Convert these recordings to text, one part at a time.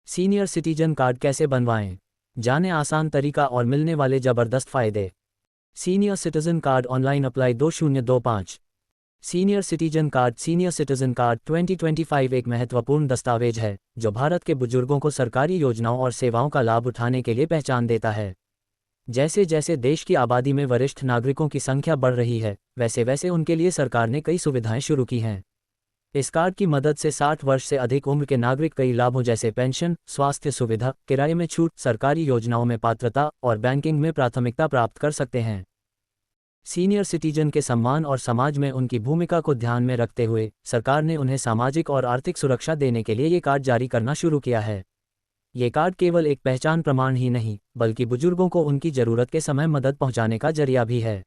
Senior citizen card कैसे बनवाएं? जानें आसान तरीका और मिलने वाले ज़बरदस्त फ़ायदे। Senior citizen card online apply 2025। Senior citizen card 2025 एक महत्वपूर्ण दस्तावेज है जो भारत के बुजुर्गों को सरकारी योजनाओं और सेवाओं का लाभ उठाने के लिए पहचान देता है। जैसे जैसे देश की आबादी में वरिष्ठ नागरिकों की संख्या बढ़ रही है, वैसे वैसे उनके लिए सरकार ने कई सुविधाएं शुरू की हैं। इस कार्ड की मदद से 60 वर्ष से अधिक उम्र के नागरिक कई लाभों जैसे पेंशन, स्वास्थ्य सुविधा, किराए में छूट, सरकारी योजनाओं में पात्रता और बैंकिंग में प्राथमिकता प्राप्त कर सकते हैं। सीनियर सिटीजन के सम्मान और समाज में उनकी भूमिका को ध्यान में रखते हुए सरकार ने उन्हें सामाजिक और आर्थिक सुरक्षा देने के लिए ये कार्ड जारी करना शुरू किया है। ये कार्ड केवल एक पहचान प्रमाण ही नहीं, बल्कि बुजुर्गों को उनकी ज़रूरत के समय मदद पहुंचाने का जरिया भी है।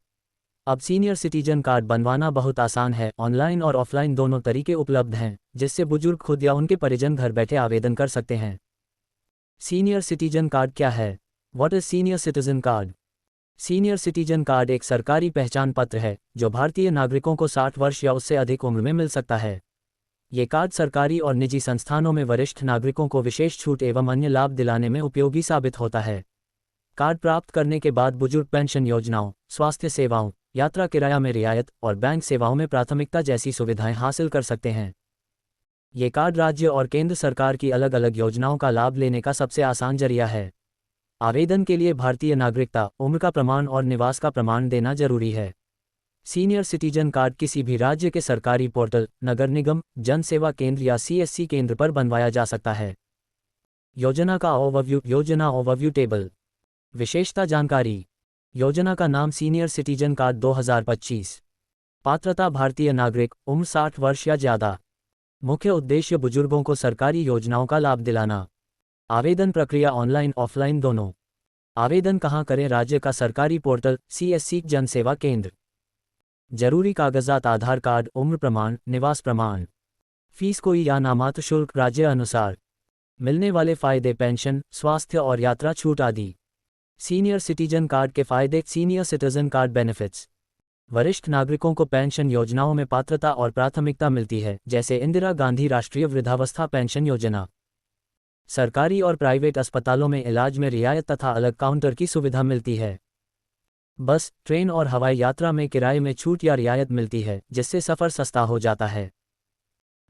अब सीनियर सिटीजन कार्ड बनवाना बहुत आसान है। ऑनलाइन और ऑफलाइन दोनों तरीके उपलब्ध हैं, जिससे बुजुर्ग खुद या उनके परिजन घर बैठे आवेदन कर सकते हैं। सीनियर सिटीजन कार्ड क्या है? What is senior citizen card? Senior citizen card एक सरकारी पहचान पत्र है जो भारतीय नागरिकों को 60 वर्ष या उससे अधिक उम्र में मिल सकता है। ये कार्ड सरकारी और निजी संस्थानों में वरिष्ठ नागरिकों को विशेष छूट एवं अन्य लाभ दिलाने में उपयोगी साबित होता है। कार्ड प्राप्त करने के बाद बुजुर्ग पेंशन योजनाओं, स्वास्थ्य सेवाओं, यात्रा किराया में रियायत और बैंक सेवाओं में प्राथमिकता जैसी सुविधाएं हासिल कर सकते हैं। ये कार्ड राज्य और केंद्र सरकार की अलग अलग योजनाओं का लाभ लेने का सबसे आसान जरिया है। आवेदन के लिए भारतीय नागरिकता, उम्र का प्रमाण और निवास का प्रमाण देना जरूरी है। सीनियर सिटीजन कार्ड किसी भी राज्य के सरकारी पोर्टल, नगर निगम, जन सेवा केंद्र या CSC केंद्र पर बनवाया जा सकता है। योजना का ओवरव्यू टेबल। विशेषता जानकारी। योजना का नाम सीनियर सिटीजन कार्ड 2025। पात्रता भारतीय नागरिक, उम्र 60 वर्ष या ज़्यादा। मुख्य उद्देश्य बुजुर्गों को सरकारी योजनाओं का लाभ दिलाना। आवेदन प्रक्रिया ऑनलाइन ऑफलाइन दोनों। आवेदन कहाँ करें? राज्य का सरकारी पोर्टल, CSC जन सेवा केंद्र। जरूरी कागजात आधार कार्ड, उम्र प्रमाण, निवास प्रमाण। फीस कोई या नामात्र शुल्क राज्य अनुसार। मिलने वाले फायदे पेंशन, स्वास्थ्य और यात्रा छूट आदि। सीनियर सिटीजन कार्ड के फायदे। Senior citizen card benefits. वरिष्ठ नागरिकों को पेंशन योजनाओं में पात्रता और प्राथमिकता मिलती है, जैसे इंदिरा गांधी राष्ट्रीय वृद्धावस्था पेंशन योजना। सरकारी और प्राइवेट अस्पतालों में इलाज में रियायत तथा अलग काउंटर की सुविधा मिलती है। बस, ट्रेन और हवाई यात्रा में किराए में छूट या रियायत मिलती है, जिससे सफ़र सस्ता हो जाता है।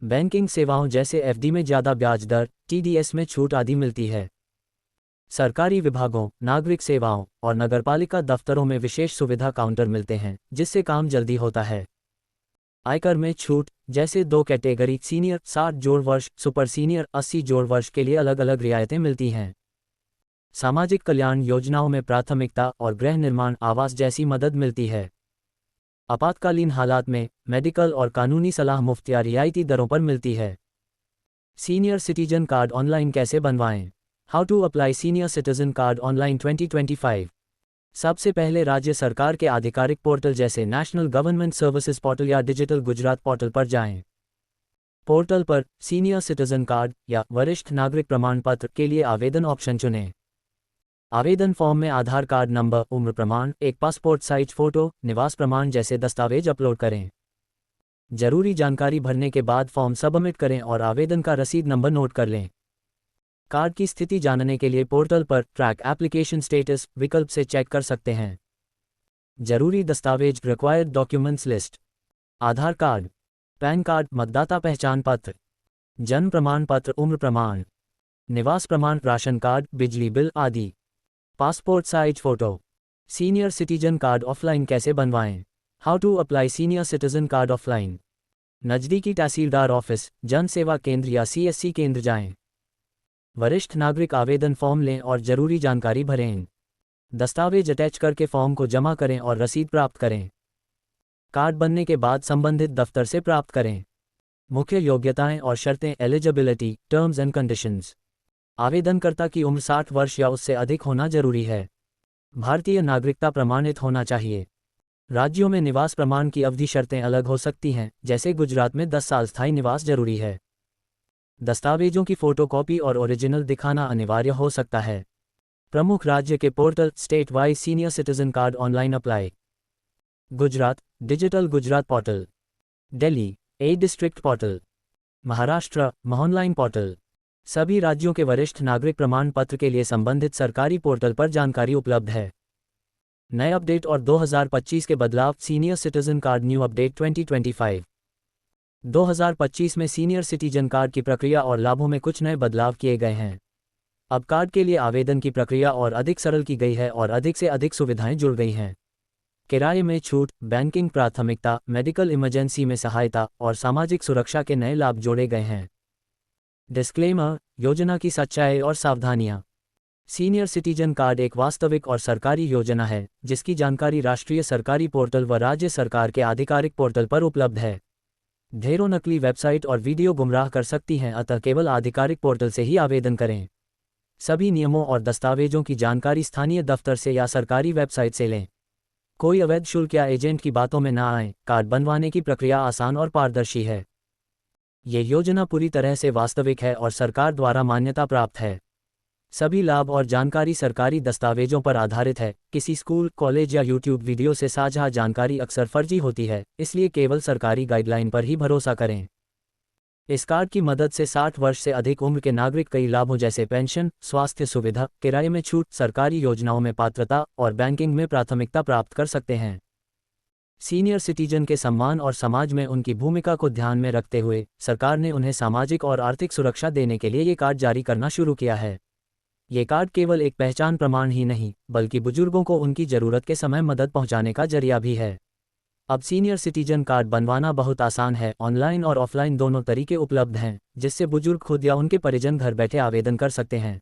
बैंकिंग सेवाओं जैसे FD में ज़्यादा ब्याज दर, TDS में छूट आदि मिलती है। सरकारी विभागों, नागरिक सेवाओं और नगरपालिका दफ्तरों में विशेष सुविधा काउंटर मिलते हैं, जिससे काम जल्दी होता है। आयकर में छूट, जैसे 2 कैटेगरी सीनियर 60 वर्ष, सुपर सीनियर 80 वर्ष के लिए अलग अलग रियायतें मिलती हैं। सामाजिक कल्याण योजनाओं में प्राथमिकता और गृह निर्माण, आवास जैसी मदद मिलती है। आपातकालीन हालात में मेडिकल और कानूनी सलाह मुफ्त या रियायती दरों पर मिलती है। सीनियर सिटीजन कार्ड ऑनलाइन कैसे बनवाएं? How to apply senior citizen card online 2025। सबसे पहले राज्य सरकार के आधिकारिक पोर्टल जैसे नेशनल गवर्नमेंट सर्विसेज पोर्टल या डिजिटल गुजरात पोर्टल पर जाएं। पोर्टल पर सीनियर सिटीजन कार्ड या वरिष्ठ नागरिक प्रमाण पत्र के लिए आवेदन ऑप्शन चुनें। आवेदन फॉर्म में आधार कार्ड नंबर, उम्र प्रमाण, एक पासपोर्ट साइज फोटो, निवास प्रमाण जैसे दस्तावेज अपलोड करें। जरूरी जानकारी भरने के बाद फॉर्म सबमिट करें और आवेदन का रसीद नंबर नोट कर लें। कार्ड की स्थिति जानने के लिए पोर्टल पर ट्रैक एप्लीकेशन स्टेटस विकल्प से चेक कर सकते हैं। जरूरी दस्तावेज रिक्वायर्ड डॉक्यूमेंट्स लिस्ट। आधार कार्ड, पैन कार्ड, मतदाता पहचान पत्र, जन्म प्रमाण पत्र, उम्र प्रमाण, निवास प्रमाण, राशन कार्ड, बिजली बिल आदि। Passport size photo. Senior citizen card offline कैसे बनवाएं? How to apply senior citizen card offline. नज़दीकी तहसीलदार ऑफिस, जन सेवा केंद्र या CSC केंद्र जाएं। वरिष्ठ नागरिक आवेदन फॉर्म लें और जरूरी जानकारी भरें। दस्तावेज अटैच करके फॉर्म को जमा करें और रसीद प्राप्त करें। कार्ड बनने के बाद संबंधित दफ्तर से प्राप्त करें। मुख्य योग्यताएं और शर्तें। Eligibility, terms and conditions. आवेदनकर्ता की उम्र 60 वर्ष या उससे अधिक होना जरूरी है। भारतीय नागरिकता प्रमाणित होना चाहिए। राज्यों में निवास प्रमाण की अवधि शर्तें अलग हो सकती हैं, जैसे गुजरात में 10 साल स्थायी निवास जरूरी है। दस्तावेजों की फोटोकॉपी और ओरिजिनल दिखाना अनिवार्य हो सकता है। प्रमुख राज्य के portal, state wise senior citizen card online apply. Gujarat, digital Gujarat portal. Delhi, district portal. Maharashtra, online portal. सभी राज्यों के वरिष्ठ नागरिक प्रमाण पत्र के लिए संबंधित सरकारी पोर्टल पर जानकारी उपलब्ध है। नए अपडेट और 2025 के बदलाव। Senior citizen card new update 2025। 2025 में सीनियर सिटीजन कार्ड की प्रक्रिया और लाभों में कुछ नए बदलाव किए गए हैं। अब कार्ड के लिए आवेदन की प्रक्रिया और अधिक सरल की गई है और अधिक से अधिक सुविधाएं जुड़ गई हैं। किराए में छूट, बैंकिंग प्राथमिकता, मेडिकल इमरजेंसी में सहायता और सामाजिक सुरक्षा के नए लाभ जोड़े गए हैं। डिस्क्लेमर, योजना की सच्चाई और सावधानियां। सीनियर सिटीजन कार्ड एक वास्तविक और सरकारी योजना है जिसकी जानकारी राष्ट्रीय सरकारी पोर्टल व राज्य सरकार के आधिकारिक पोर्टल पर उपलब्ध है। ढेरों नकली वेबसाइट और वीडियो गुमराह कर सकती हैं, अतः केवल आधिकारिक पोर्टल से ही आवेदन करें। सभी नियमों और दस्तावेजों की जानकारी स्थानीय दफ्तर से या सरकारी वेबसाइट से लें। कोई अवैध शुल्क या एजेंट की बातों में ना आएं। कार्ड बनवाने की प्रक्रिया आसान और पारदर्शी है। ये योजना पूरी तरह से वास्तविक है और सरकार द्वारा मान्यता प्राप्त है। सभी लाभ और जानकारी सरकारी दस्तावेजों पर आधारित है। किसी स्कूल, कॉलेज या यूट्यूब वीडियो से साझा जानकारी अक्सर फर्जी होती है, इसलिए केवल सरकारी गाइडलाइन पर ही भरोसा करें। इस कार्ड की मदद से 60 वर्ष से अधिक उम्र के नागरिक कई लाभों जैसे पेंशन, स्वास्थ्य सुविधा, किराए में छूट, सरकारी योजनाओं में पात्रता और बैंकिंग में प्राथमिकता प्राप्त कर सकते हैं। सीनियर सिटीजन के सम्मान और समाज में उनकी भूमिका को ध्यान में रखते हुए सरकार ने उन्हें सामाजिक और आर्थिक सुरक्षा देने के लिए ये कार्ड जारी करना शुरू किया है। ये कार्ड केवल एक पहचान प्रमाण ही नहीं, बल्कि बुजुर्गों को उनकी ज़रूरत के समय मदद पहुंचाने का जरिया भी है। अब सीनियर सिटीजन कार्ड बनवाना बहुत आसान है। ऑनलाइन और ऑफलाइन दोनों तरीके उपलब्ध हैं, जिससे बुजुर्ग खुद या उनके परिजन घर बैठे आवेदन कर सकते हैं।